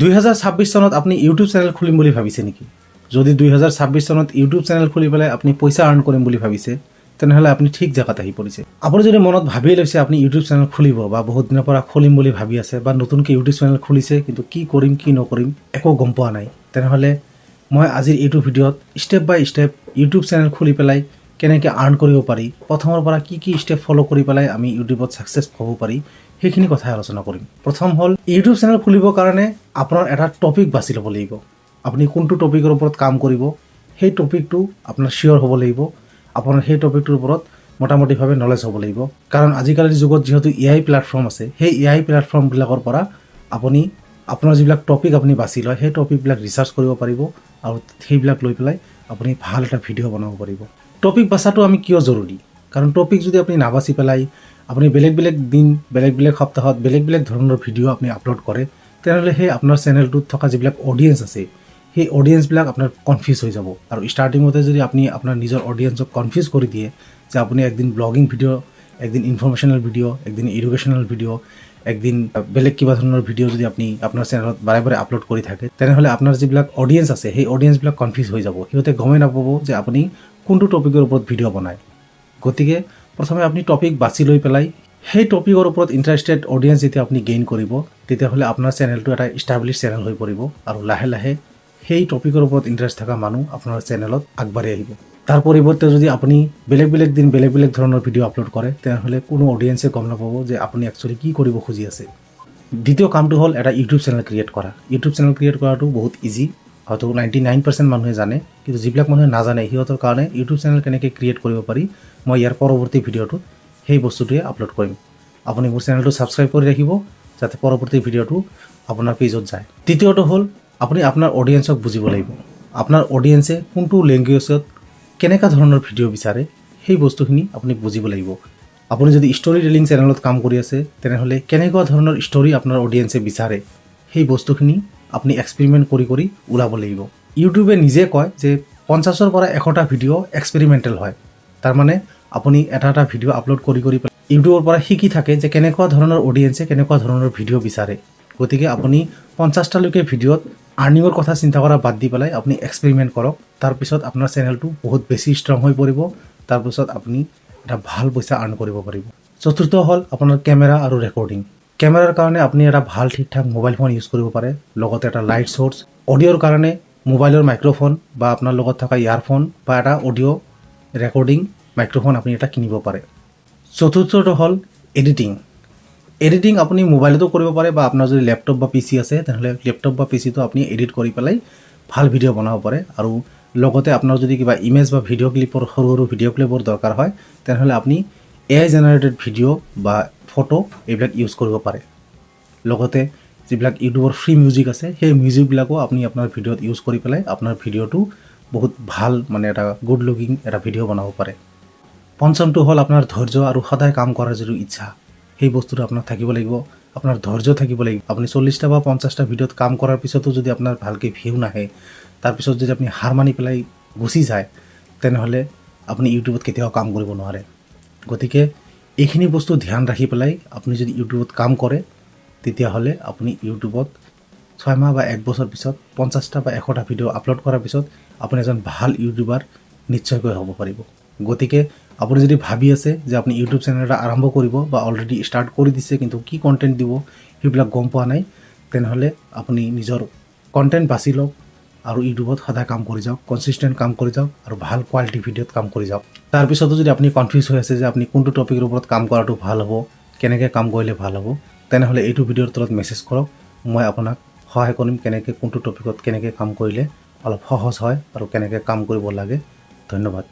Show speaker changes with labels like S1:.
S1: 2026 চনত আপনি YouTube channel খুলিম বুলি ভাবিছে নেকি? যদি 2026 চনত ইউটিউব চেনেল খুলি পেলাই আপনি পইচা আৰ্ণ কৰিম বুলি ভাবিছে, তেনেহ'লে আপুনি ঠিক জেগাত আহি পৰিছে। আপুনি যদি মনত ভাবিয়ে লৈছে আপুনি ইউটিউব চেনেল খুলিব বা বহুত দিনৰ পৰা খুলিম বুলি ভাবি আছে বা নতুনকৈ ইউটিউব চেনেল খুলিছে কিন্তু কি কৰিম কি নকৰিম একো গম পোৱা নাই, তেনেহ'লে মই আজিৰ এইটো ভিডিঅ'ত ষ্টেপ বাই ষ্টেপ ইউটিউব চেনেল খুলি পেলাই কেনেকৈ আৰ্ণ কৰিব পাৰি, প্ৰথমৰ পৰা কি ষ্টেপ ফ'ল' কৰি পেলাই আমি ইউটিউবত ছাকচেছ হ'ব পাৰি, সেইখিনি কথাই আলোচনা কৰিম। প্ৰথম হ'ল ইউটিউব চেনেল খুলিবৰ কাৰণে আপোনাৰ এটা টপিক বাছি ল'ব লাগিব। আপুনি কোনটো টপিকৰ ওপৰত কাম কৰিব সেই টপিকটো আপোনাৰ চিয়'ৰ হ'ব লাগিব। আপোনাৰ সেই টপিকটোৰ ওপৰত মোটামুটিভাৱে নলেজ হ'ব লাগিব। কাৰণ আজিকালিৰ যুগত যিহেতু AI প্লেটফৰ্ম আছে, সেই AI প্লেটফৰ্মবিলাকৰ পৰা আপুনি আপোনাৰ যিবিলাক টপিক আপুনি বাছি লয় সেই টপিকবিলাক ৰিচাৰ্চ কৰিব পাৰিব আৰু সেইবিলাক লৈ পেলাই আপুনি ভাল এটা ভিডিঅ' বনাব পাৰিব। টপিক বাছাটো আমি কিয় জৰুৰী? কাৰণ টপিক যদি আপুনি নাবাচি পেলাই আপুনি বেলেগ দিন বেলেগ সপ্তাহত বেলেগ ধৰণৰ ভিডিঅ' আপুনি আপলোড কৰে, তেনেহ'লে সেই আপোনাৰ চেনেলটোত থকা যিবিলাক অডিয়েঞ্চ আছে সেই অডিয়েঞ্চবিলাক আপোনাৰ কনফিউজ হৈ যাব। আৰু ষ্টাৰ্টিঙতে যদি আপুনি আপোনাৰ নিজৰ অডিয়েঞ্চক কনফিউজ কৰি দিয়ে যে আপুনি একদিন ব্লগিং ভিডিঅ', একদিন ইনফৰমেশ্যনেল ভিডিঅ', একদিন এডুকেশ্যনেল ভিডিঅ', একদিন বেলেগ কিবা ধৰণৰ ভিডিঅ' যদি আপুনি আপোনাৰ চেনেলত বাৰে আপলোড কৰি থাকে, তেনেহ'লে আপোনাৰ যিবিলাক অডিয়েঞ্চ আছে সেই অডিয়েঞ্চবিলাক কনফিউজ হৈ যাব। সিহঁতে গমেই নাপাব যে আপুনি কোনটো টপিকৰ ওপৰত ভিডিঅ' বনায়। গতিকে প্ৰথমে আপুনি টপিক বাছি লৈ পেলাই সেই টপিকৰ ওপৰত ইণ্টাৰেষ্টেড অডিয়েঞ্চ যেতিয়া আপুনি গেইন কৰিব, তেতিয়াহ'লে আপোনাৰ চেনেলটো এটা ইষ্টাব্লিছ চেনেল হৈ পৰিব আৰু লাহে সেই টপিকৰ ওপৰত ইণ্টাৰেষ্ট থকা মানুহ আপোনাৰ চেনেলত আগবাঢ়ি আহিব। তাৰ পৰিৱৰ্তে যদি আপুনি বেলেগ দিন বেলেগ ধৰণৰ ভিডিঅ' আপলোড কৰে, তেনেহ'লে কোনো অডিয়েঞ্চে গম নাপাব যে আপুনি একচুৱেলি কি কৰিব খুজি আছে। দ্বিতীয় কামটো হ'ল এটা ইউটিউব চেনেল ক্ৰিয়েট কৰা। ইউটিউব চেনেল ক্ৰিয়েট কৰাটো বহুত ইজি, হয়তো 99% মানুহে জানে, কিন্তু যিবিলাক মানুহে নাজানে সিহঁতৰ কাৰণে ইউটিউব চেনেল কেনেকৈ ক্ৰিয়েট কৰিব পাৰি মই ইয়াৰ পৰৱৰ্তী ভিডিঅ'টোত সেই বস্তুটোৱে আপলোড কৰিম। আপুনি মোৰ চেনেলটো ছাবস্ক্ৰাইব কৰি ৰাখিব যাতে পৰৱৰ্তী ভিডিঅ'টো আপোনাৰ পেজত যায়। তৃতীয়টো হ'ল আপুনি আপোনাৰ অডিয়েঞ্চক বুজিব লাগিব। আপোনাৰ অডিয়েঞ্চে কোনটো লেংগুৱেজত কেনেকুৱা ধৰণৰ ভিডিঅ' বিচাৰে সেই বস্তুখিনি আপুনি বুজিব লাগিব। আপুনি যদি ষ্টৰি টেলিং চেনেলত কাম কৰি আছে, তেনেহ'লে কেনেকুৱা ধৰণৰ ষ্টৰি আপোনাৰ অডিয়েঞ্চে বিচাৰে সেই বস্তুখিনি আপুনি এক্সপেৰিমেণ্ট কৰি ওলাব লাগিব। ইউটিউবে নিজে কয় যে 50ৰ পৰা 100টা ভিডিঅ' এক্সপেৰিমেণ্টেল হয়। তাৰমানে আপুনি এটা ভিডিঅ' আপলোড কৰি ইউটিউবৰ পৰা শিকি থাকে যে কেনেকুৱা ধৰণৰ অডিয়েঞ্চে কেনেকুৱা ধৰণৰ ভিডিঅ' বিচাৰে। গতিকে আপুনি 50টালৈকে ভিডিঅ'ত আৰ্নিঙৰ কথা চিন্তা কৰা বাদ দি পেলাই আপুনি এক্সপেৰিমেণ্ট কৰক। তাৰপিছত আপোনাৰ চেনেলটো বহুত বেছি ষ্ট্ৰং হৈ পৰিব। তাৰপিছত আপুনি এটা ভাল পইচা আৰ্ণ কৰিব পাৰিব। চতুৰ্থ হ'ল আপোনাৰ কেমেৰা আৰু ৰেকৰ্ডিং। কেমেৰাৰ কাৰণে আপুনি এটা ভাল ঠিক-ঠাক মোবাইল ফোন ইউজ কৰিব পাৰে, লগতে এটা লাইট চ'ৰ্চ। অডিঅ'ৰ কাৰণে মোবাইলৰ মাইক্ৰ'ফোন বা আপোনাৰ লগত থকা ইয়াৰফোন বা এটা অডিঅ' ৰেকৰ্ডিং মাইক্ৰ'ফোন আপুনি এটা কিনিব পাৰে। চতুৰ্থটো হ'ল এডিটিং আপুনি মোবাইলতো কৰিব পাৰে বা আপোনাৰ যদি লেপটপ বা PC আছে, তেনেহ'লে লেপটপ বা PCটো আপুনি এডিট কৰি পেলাই ভাল ভিডিঅ' বনাব পাৰে। আৰু লগতে আপোনাৰ যদি কিবা ইমেজ বা ভিডিঅ' ক্লিপৰ সৰু ভিডিঅ' ক্লিপৰ দৰকাৰ হয়, তেনেহ'লে আপুনি AI জেনেৰেটেড ভিডিঅ' বা ফটো এইবিলাক ইউজ কৰিব পাৰে। লগতে যিবিলাক ইউটিউবৰ ফ্ৰী মিউজিক আছে সেই মিউজিকবিলাকো আপুনি আপোনাৰ ভিডিঅ'ত ইউজ কৰি পেলাই আপোনাৰ ভিডিঅ'টো বহুত ভাল এটা গুড লুকিং এটা ভিডিঅ' বনাব পাৰে। পঞ্চমটো হ'ল আপোনাৰ ধৈৰ্য আৰু সদায় কাম কৰাৰ যিটো ইচ্ছা, সেই বস্তুটো আপোনাৰ থাকিব লাগিব। আপোনাৰ ধৈৰ্য থাকিব লাগিব। আপুনি 40টা বা 50টা ভিডিঅ'ত কাম কৰাৰ পিছতো যদি আপোনাৰ ভালকৈ ভিউ নাহে, তাৰপিছত যদি আপুনি হাৰ মানি পেলাই গুচি যায়, তেনেহ'লে আপুনি ইউটিউবত কেতিয়াও কাম কৰিব নোৱাৰে। গতিকে এইখিনি বস্তু ধ্যান ৰাখি পেলাই আপুনি যদি ইউটিউবত কাম কৰে, তেতিয়াহ'লে আপুনি ইউটিউবত 6 মাহ বা 1 বছৰ পিছত 50টা বা 100টা ভিডিঅ' আপলোড কৰাৰ পিছত আপুনি এজন ভাল ইউটিউবাৰ নিশ্চয়কৈ হ'ব পাৰিব। গতিকে আপুনি যদি ভাবি আছে যে আপুনি ইউটিউব চেনেল এটা আৰম্ভ কৰিব বা অলৰেডি ষ্টাৰ্ট কৰি দিছে কিন্তু কি কণ্টেণ্ট দিব সেইবিলাক গম পোৱা নাই, তেনেহ'লে আপুনি নিজৰ কণ্টেণ্ট বাছি লওক আৰু ইউটিউবত সদায় কাম কৰি যাওক, কনচিষ্টেণ্ট কাম কৰি যাওক আৰু ভাল কোৱালিটি ভিডিঅ'ত কাম কৰি যাওক। তাৰপিছতো যদি আপুনি কনফিউজ হৈ আছে যে আপুনি কোনটো টপিকৰ ওপৰত কাম কৰাটো ভাল হ'ব, কেনেকৈ কাম কৰিলে ভাল হ'ব, তেনেহ'লে এইটো ভিডিঅ'ৰ তলত মেছেজ কৰক। মই আপোনাক সহায় কৰিম কেনেকৈ কোনটো টপিকত কেনেকৈ কাম কৰিলে অলপ সহজ হয় আৰু কেনেকৈ কাম কৰিব লাগে। ধন্যবাদ।